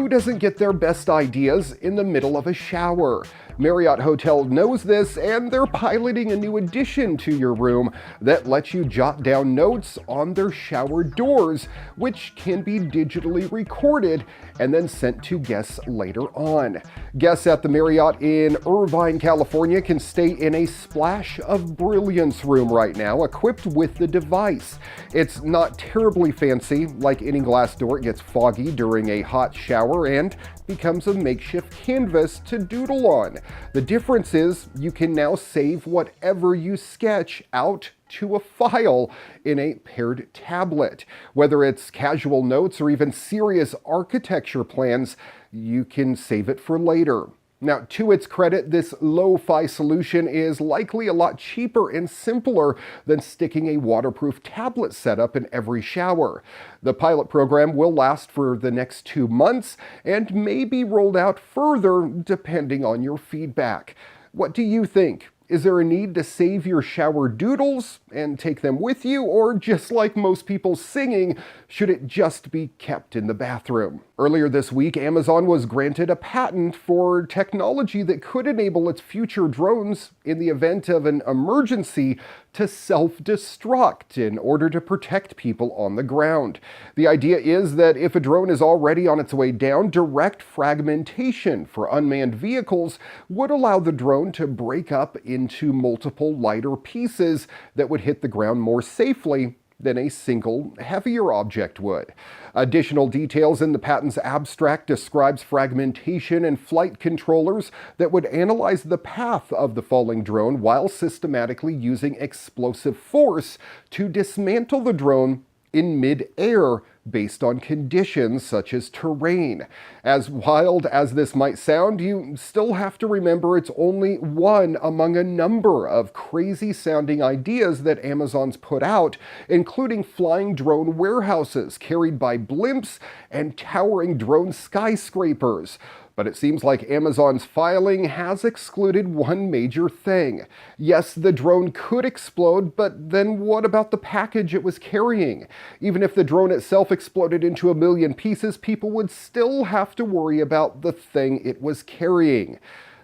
Who doesn't get their best ideas in the middle of a shower? Marriott Hotel knows this, and they're piloting a new addition to your room that lets you jot down notes on their shower doors, which can be digitally recorded and then sent to guests later on. Guests at the Marriott in Irvine, California can stay in a Splash of Brilliance room right now, equipped with the device. It's not terribly fancy. Like any glass door, it gets foggy during a hot shower and becomes a makeshift canvas to doodle on. The difference is you can now save whatever you sketch out to a file in a paired tablet. Whether it's casual notes or even serious architecture plans, you can save it for later. Now, to its credit, this lo-fi solution is likely a lot cheaper and simpler than sticking a waterproof tablet setup in every shower. The pilot program will last for the next 2 months and may be rolled out further depending on your feedback. What do you think? Is there a need to save your shower doodles and take them with you, or just like most people singing, should it just be kept in the bathroom? Earlier this week, Amazon was granted a patent for technology that could enable its future drones, in the event of an emergency, to self-destruct in order to protect people on the ground. The idea is that if a drone is already on its way down, direct fragmentation for unmanned vehicles would allow the drone to break up into multiple lighter pieces that would hit the ground more safely than a single heavier object would. Additional details in the patent's abstract describes fragmentation and flight controllers that would analyze the path of the falling drone while systematically using explosive force to dismantle the drone in mid-air based on conditions such as terrain. As wild as this might sound, you still have to remember it's only one among a number of crazy-sounding ideas that Amazon's put out, including flying drone warehouses carried by blimps and towering drone skyscrapers. But it seems like Amazon's filing has excluded one major thing. Yes, the drone could explode, but then what about the package it was carrying? Even if the drone itself exploded into 1 million pieces, people would still have to worry about the thing it was carrying.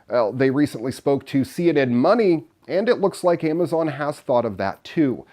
Well, they recently spoke to CNN Money, and it looks like Amazon has thought of that too.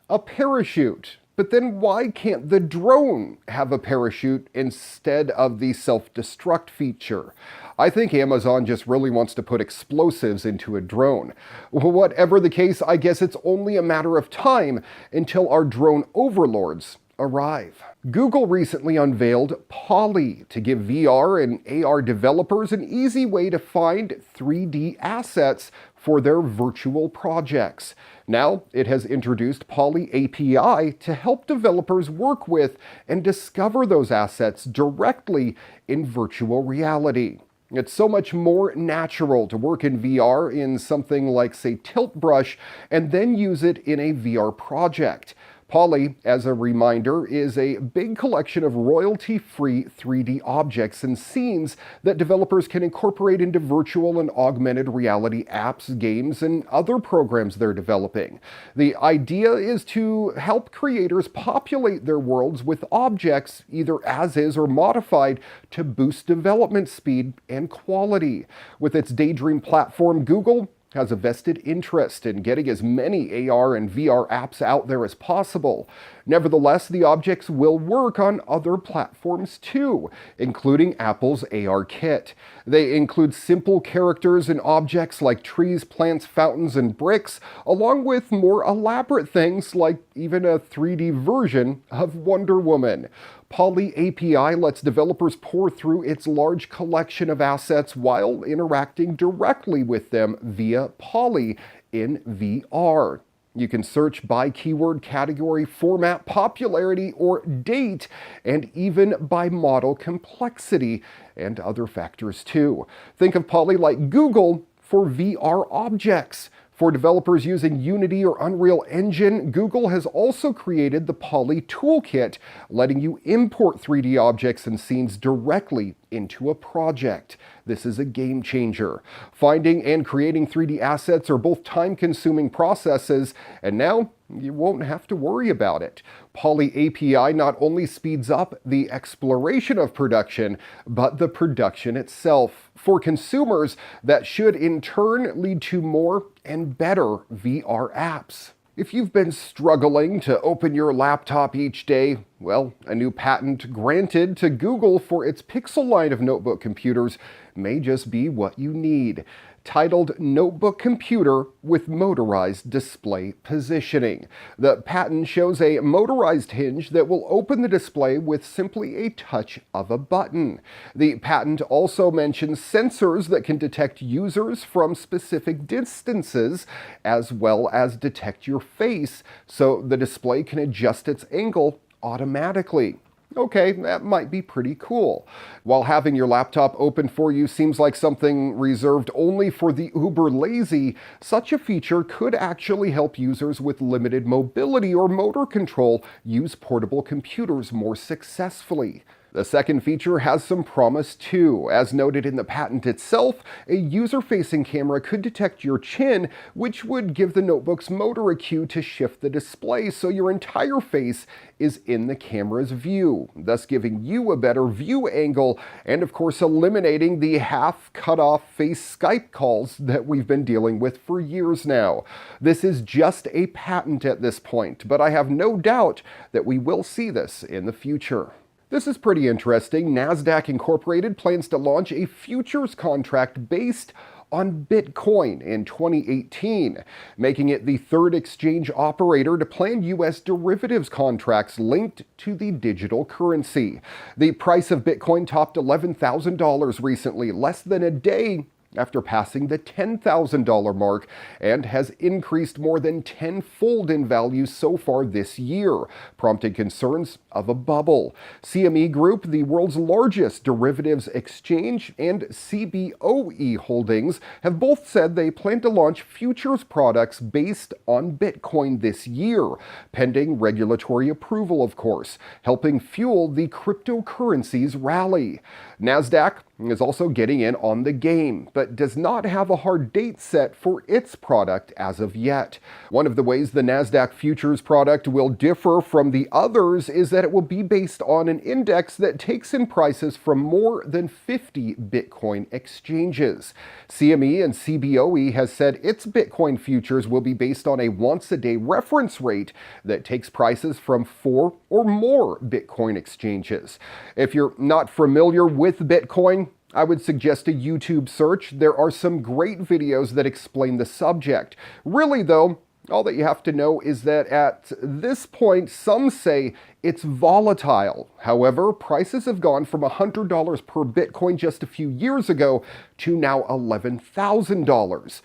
A parachute. But then why can't the drone have a parachute instead of the self-destruct feature? I think Amazon just really wants to put explosives into a drone. Whatever the case, I guess it's only a matter of time until our drone overlords arrive. Google recently unveiled Poly to give VR and AR developers an easy way to find 3D assets for their virtual projects. Now, it has introduced Poly API to help developers work with and discover those assets directly in virtual reality. It's so much more natural to work in VR in something like, say, Tilt Brush, and then use it in a VR project. Poly, as a reminder, is a big collection of royalty-free 3D objects and scenes that developers can incorporate into virtual and augmented reality apps, games, and other programs they're developing. The idea is to help creators populate their worlds with objects, either as is or modified, to boost development speed and quality. With its Daydream platform, Google has a vested interest in getting as many AR and VR apps out there as possible. Nevertheless, the objects will work on other platforms too, including Apple's AR Kit. They include simple characters and objects like trees, plants, fountains, and bricks, along with more elaborate things like even a 3D version of Wonder Woman. Poly API lets developers pour through its large collection of assets while interacting directly with them via Poly in VR. You can search by keyword, category, format, popularity, or date, and even by model complexity and other factors too. Think of Poly like Google for VR objects. For developers using Unity or Unreal Engine, Google has also created the Poly Toolkit, letting you import 3D objects and scenes directly into a project. This is a game changer. Finding and creating 3D assets are both time-consuming processes, and now you won't have to worry about it. Poly API not only speeds up the exploration of production, but the production itself. For consumers, that should in turn lead to more and better VR apps. If you've been struggling to open your laptop each day, well, a new patent granted to Google for its Pixel line of notebook computers may just be what you need. Titled Notebook Computer with Motorized Display Positioning. The patent shows a motorized hinge that will open the display with simply a touch of a button. The patent also mentions sensors that can detect users from specific distances, as well as detect your face, so the display can adjust its angle automatically. Okay, that might be pretty cool. While having your laptop open for you seems like something reserved only for the uber lazy, such a feature could actually help users with limited mobility or motor control use portable computers more successfully. The second feature has some promise too. As noted in the patent itself, a user-facing camera could detect your chin, which would give the notebook's motor a cue to shift the display so your entire face is in the camera's view, thus giving you a better view angle and of course eliminating the half-cut-off face Skype calls that we've been dealing with for years now. This is just a patent at this point, but I have no doubt that we will see this in the future. This is pretty interesting. NASDAQ Incorporated plans to launch a futures contract based on Bitcoin in 2018, making it the third exchange operator to plan U.S. derivatives contracts linked to the digital currency. The price of Bitcoin topped $11,000 recently, less than a day after passing the $10,000 mark, and has increased more than tenfold in value so far this year, prompting concerns of a bubble. CME Group, the world's largest derivatives exchange, and CBOE Holdings have both said they plan to launch futures products based on Bitcoin this year, pending regulatory approval, of course, helping fuel the cryptocurrency's rally. NASDAQ is also getting in on the game, but does not have a hard date set for its product as of yet. One of the ways the NASDAQ futures product will differ from the others is that it will be based on an index that takes in prices from more than 50 Bitcoin exchanges. CME and CBOE has said its Bitcoin futures will be based on a once-a-day reference rate that takes prices from 4 or more Bitcoin exchanges. If you're not familiar with Bitcoin, I would suggest a YouTube search. There are some great videos that explain the subject. Really though, all that you have to know is that at this point, some say it's volatile. However, prices have gone from $100 per Bitcoin just a few years ago to now $11,000.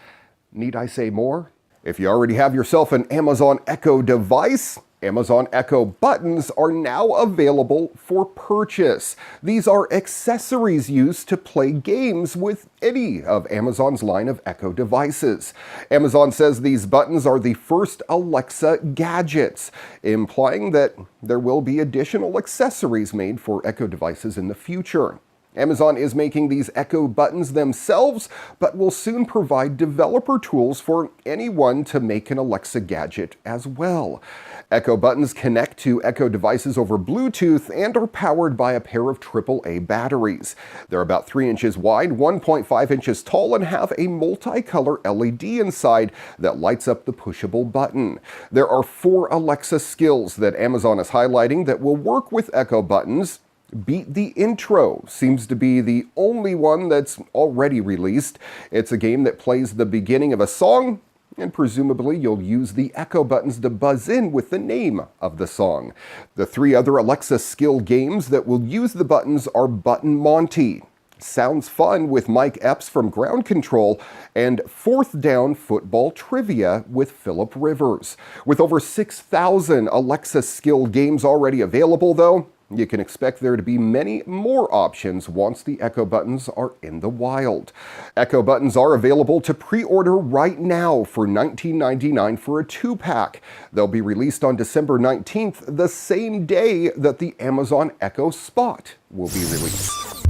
Need I say more? If you already have yourself an Amazon Echo device, Amazon Echo buttons are now available for purchase. These are accessories used to play games with any of Amazon's line of Echo devices. Amazon says these buttons are the first Alexa gadgets, implying that there will be additional accessories made for Echo devices in the future. Amazon is making these Echo buttons themselves, but will soon provide developer tools for anyone to make an Alexa gadget as well. Echo buttons connect to Echo devices over Bluetooth and are powered by a pair of AAA batteries. They're about 3 inches wide, 1.5 inches tall, and have a multicolor LED inside that lights up the pushable button. There are 4 Alexa skills that Amazon is highlighting that will work with Echo buttons. Beat the Intro seems to be the only one that's already released. It's a game that plays the beginning of a song, and presumably you'll use the Echo buttons to buzz in with the name of the song. The 3 other Alexa skill games that will use the buttons are Button Monty, Sounds Fun with Mike Epps from Ground Control, and Fourth Down Football Trivia with Philip Rivers. With over 6,000 Alexa skill games already available though, you can expect there to be many more options once the Echo buttons are in the wild. Echo buttons are available to pre-order right now for $19.99 for a 2-pack. They'll be released on December 19th, the same day that the Amazon Echo Spot will be released.